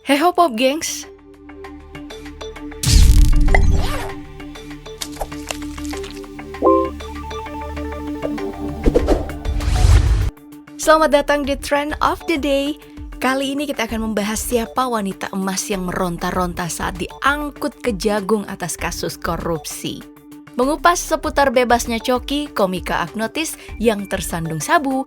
Heho Pop Gengs. Selamat datang di Trend of the Day. Kali ini kita akan membahas siapa wanita emas yang meronta-ronta saat diangkut ke jagung atas kasus korupsi. Mengupas seputar bebasnya Choky, komika Agnotis yang tersandung sabu,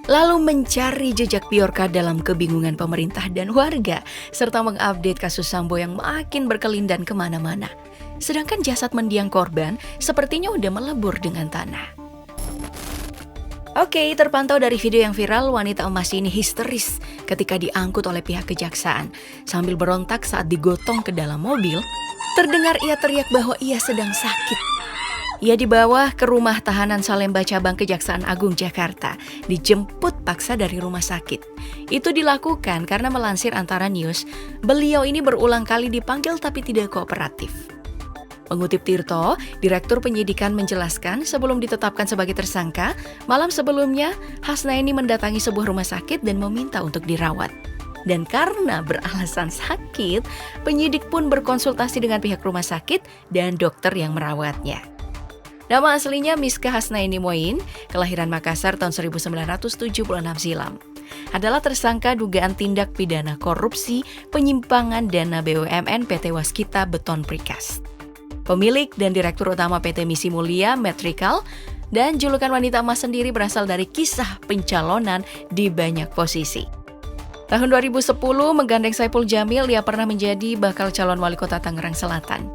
lalu mencari jejak Bjorka dalam kebingungan pemerintah dan warga, serta mengupdate kasus Sambo yang makin berkelindan kemana-mana. Sedangkan jasad mendiang korban sepertinya udah melebur dengan tanah. Oke, terpantau dari video yang viral, wanita emas ini histeris ketika diangkut oleh pihak kejaksaan. Sambil berontak saat digotong ke dalam mobil, terdengar ia teriak bahwa ia sedang sakit. Ia dibawa ke rumah tahanan Salemba Cabang Kejaksaan Agung Jakarta, dijemput paksa dari rumah sakit. Itu dilakukan karena melansir Antara News, beliau ini berulang kali dipanggil tapi tidak kooperatif. Mengutip Tirto, Direktur Penyidikan menjelaskan sebelum ditetapkan sebagai tersangka, malam sebelumnya Hasnaini mendatangi sebuah rumah sakit dan meminta untuk dirawat. Dan karena beralasan sakit, penyidik pun berkonsultasi dengan pihak rumah sakit dan dokter yang merawatnya. Nama aslinya Miska Hasnaini Moin, kelahiran Makassar tahun 1976 silam. Adalah tersangka dugaan tindak pidana korupsi penyimpangan dana BUMN PT Waskita Beton Precast. Pemilik dan Direktur Utama PT Misi Mulia Metrikal, dan julukan wanita emas sendiri berasal dari kisah pencalonan di banyak posisi. Tahun 2010 menggandeng Saipul Jamil, ia pernah menjadi bakal calon wali kota Tangerang Selatan.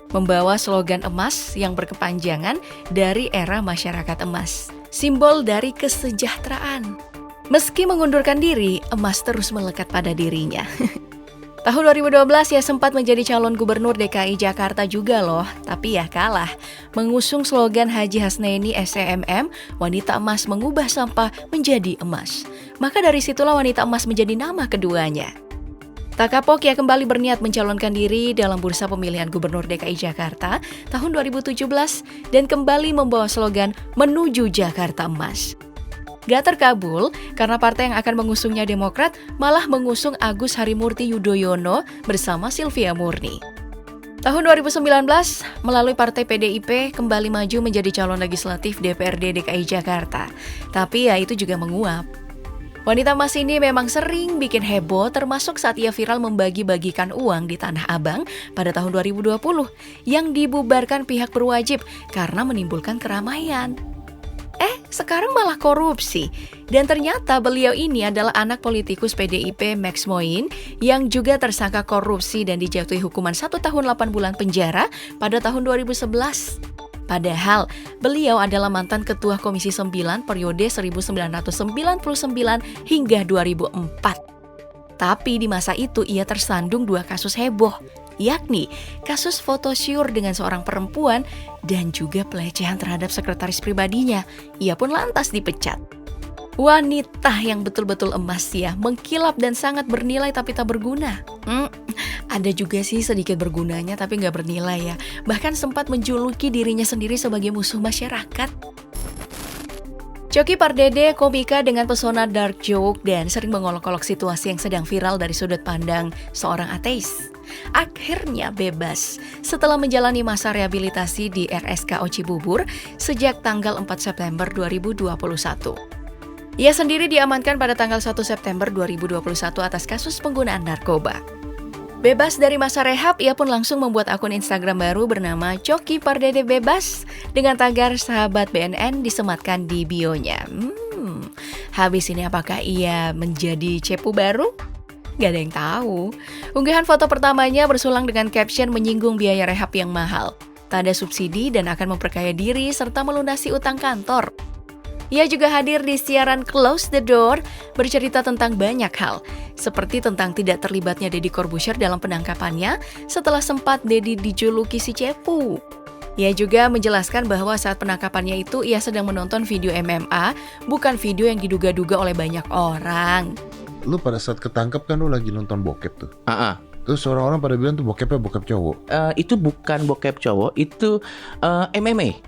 Membawa slogan emas yang berkepanjangan dari era masyarakat emas, simbol dari kesejahteraan. Meski mengundurkan diri, emas terus melekat pada dirinya. Tahun 2012 ia sempat menjadi calon gubernur DKI Jakarta juga loh, tapi ya kalah. Mengusung slogan Haji Hasnaini SEMM, wanita emas mengubah sampah menjadi emas. Maka dari situlah wanita emas menjadi nama keduanya. Tak kapok ia kembali berniat mencalonkan diri dalam bursa pemilihan gubernur DKI Jakarta tahun 2017 dan kembali membawa slogan Menuju Jakarta Emas. Gak terkabul karena partai yang akan mengusungnya Demokrat malah mengusung Agus Harimurti Yudhoyono bersama Silvia Murni. Tahun 2019, melalui partai PDIP kembali maju menjadi calon legislatif DPRD DKI Jakarta. Tapi ya itu juga menguap. Wanita emas ini memang sering bikin heboh termasuk saat ia viral membagi-bagikan uang di Tanah Abang pada tahun 2020 yang dibubarkan pihak berwajib karena menimbulkan keramaian. Sekarang malah korupsi. Dan ternyata beliau ini adalah anak politikus PDIP Max Moin yang juga tersangka korupsi dan dijatuhi hukuman 1 tahun 8 bulan penjara pada tahun 2011. Padahal beliau adalah mantan Ketua Komisi 9 periode 1999 hingga 2004. Tapi di masa itu ia tersandung 2 kasus heboh, yakni kasus fotosyur dengan seorang perempuan dan juga pelecehan terhadap sekretaris pribadinya. Ia pun lantas dipecat. Wanita yang betul-betul emas ya, mengkilap dan sangat bernilai tapi tak berguna. Ada juga sih sedikit bergunanya tapi nggak bernilai ya. Bahkan sempat menjuluki dirinya sendiri sebagai musuh masyarakat. Choky Pardede, komika dengan pesona dark joke dan sering mengolok-olok situasi yang sedang viral dari sudut pandang seorang ateis. Akhirnya bebas setelah menjalani masa rehabilitasi di RSKO Cibubur sejak tanggal 4 September 2021. Ia sendiri diamankan pada tanggal 1 September 2021 atas kasus penggunaan narkoba. Bebas dari masa rehab, ia pun langsung membuat akun Instagram baru bernama Choky Pardede Bebas dengan tagar sahabat BNN disematkan di bio-nya. Habis ini apakah ia menjadi cepu baru? Gak ada yang tahu. Unggahan foto pertamanya bersulang dengan caption menyinggung biaya rehab yang mahal. Tak ada subsidi dan akan memperkaya diri serta melunasi utang kantor. Ia juga hadir di siaran Close the Door, bercerita tentang banyak hal, seperti tentang tidak terlibatnya Deddy Corbuzier dalam penangkapannya setelah sempat Deddy dijuluki si cepu. Ia juga menjelaskan bahwa saat penangkapannya itu ia sedang menonton video MMA, bukan video yang diduga-duga oleh banyak orang. Lu pada saat ketangkep kan lu lagi nonton bokep tuh. Terus orang-orang pada bilang tuh bokepnya bokep cowok. Itu bukan bokep cowok, itu MMA,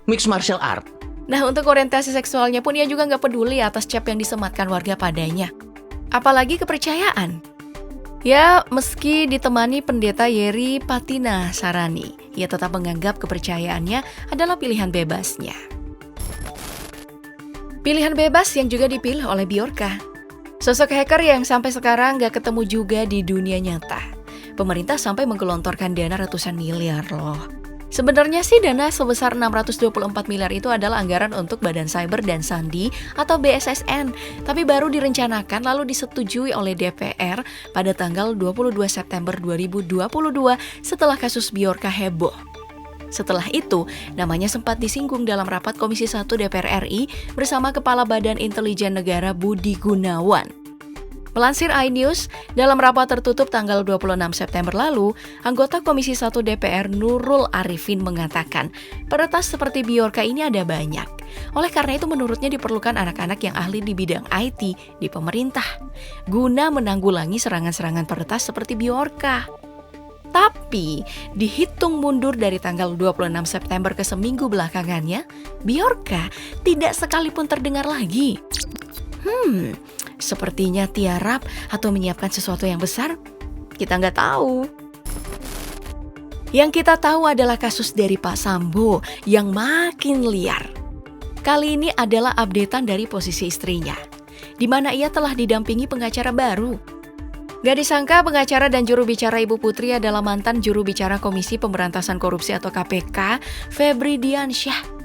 Mixed Martial Art. Nah, untuk orientasi seksualnya pun ia juga nggak peduli atas cap yang disematkan warga padanya. Apalagi kepercayaan. Ya, meski ditemani pendeta Yeri Patina Sarani, ia tetap menganggap kepercayaannya adalah pilihan bebasnya. Pilihan bebas yang juga dipilih oleh Bjorka. Sosok hacker yang sampai sekarang gak ketemu juga di dunia nyata. Pemerintah sampai menggelontorkan dana ratusan miliar loh. Sebenarnya sih dana sebesar 624 miliar itu adalah anggaran untuk Badan Cyber dan Sandi atau BSSN, tapi baru direncanakan lalu disetujui oleh DPR pada tanggal 22 September 2022 setelah kasus Bjorka heboh. Setelah itu, namanya sempat disinggung dalam rapat Komisi 1 DPR RI bersama Kepala Badan Intelijen Negara Budi Gunawan. Melansir iNews, dalam rapat tertutup tanggal 26 September lalu, anggota Komisi 1 DPR Nurul Arifin mengatakan, peretas seperti Bjorka ini ada banyak. Oleh karena itu menurutnya diperlukan anak-anak yang ahli di bidang IT di pemerintah, guna menanggulangi serangan-serangan peretas seperti Bjorka. Tapi, dihitung mundur dari tanggal 26 September ke seminggu belakangannya, Bjorka tidak sekalipun terdengar lagi. Sepertinya tiarap atau menyiapkan sesuatu yang besar, kita nggak tahu. Yang kita tahu adalah kasus dari Pak Sambo yang makin liar. Kali ini adalah updatean dari posisi istrinya, di mana ia telah didampingi pengacara baru. Gak disangka pengacara dan juru bicara Ibu Putri adalah mantan juru bicara Komisi Pemberantasan Korupsi atau KPK, Febri Diansyah.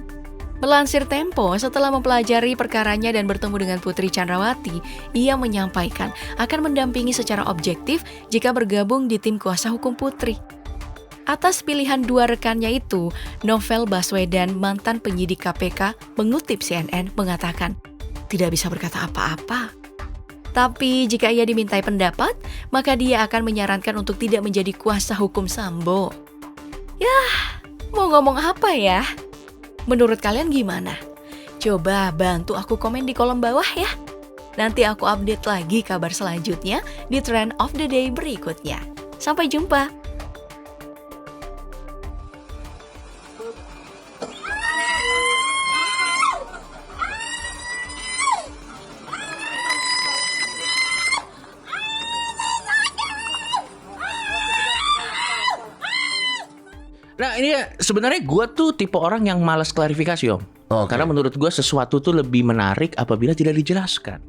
Melansir Tempo, setelah mempelajari perkaranya dan bertemu dengan Putri Chandrawati, ia menyampaikan akan mendampingi secara objektif jika bergabung di tim kuasa hukum Putri. Atas pilihan dua rekannya itu, Novel Baswedan, mantan penyidik KPK, mengutip CNN mengatakan, tidak bisa berkata apa-apa. Tapi jika ia dimintai pendapat, maka dia akan menyarankan untuk tidak menjadi kuasa hukum Sambo. Yah, mau ngomong apa ya? Menurut kalian gimana? Coba bantu aku komen di kolom bawah ya. Nanti aku update lagi kabar selanjutnya di Trend of the Day berikutnya. Sampai jumpa! Nah ini sebenarnya gue tuh tipe orang yang malas klarifikasi Om. Oke. Karena menurut gue sesuatu tuh lebih menarik apabila tidak dijelaskan.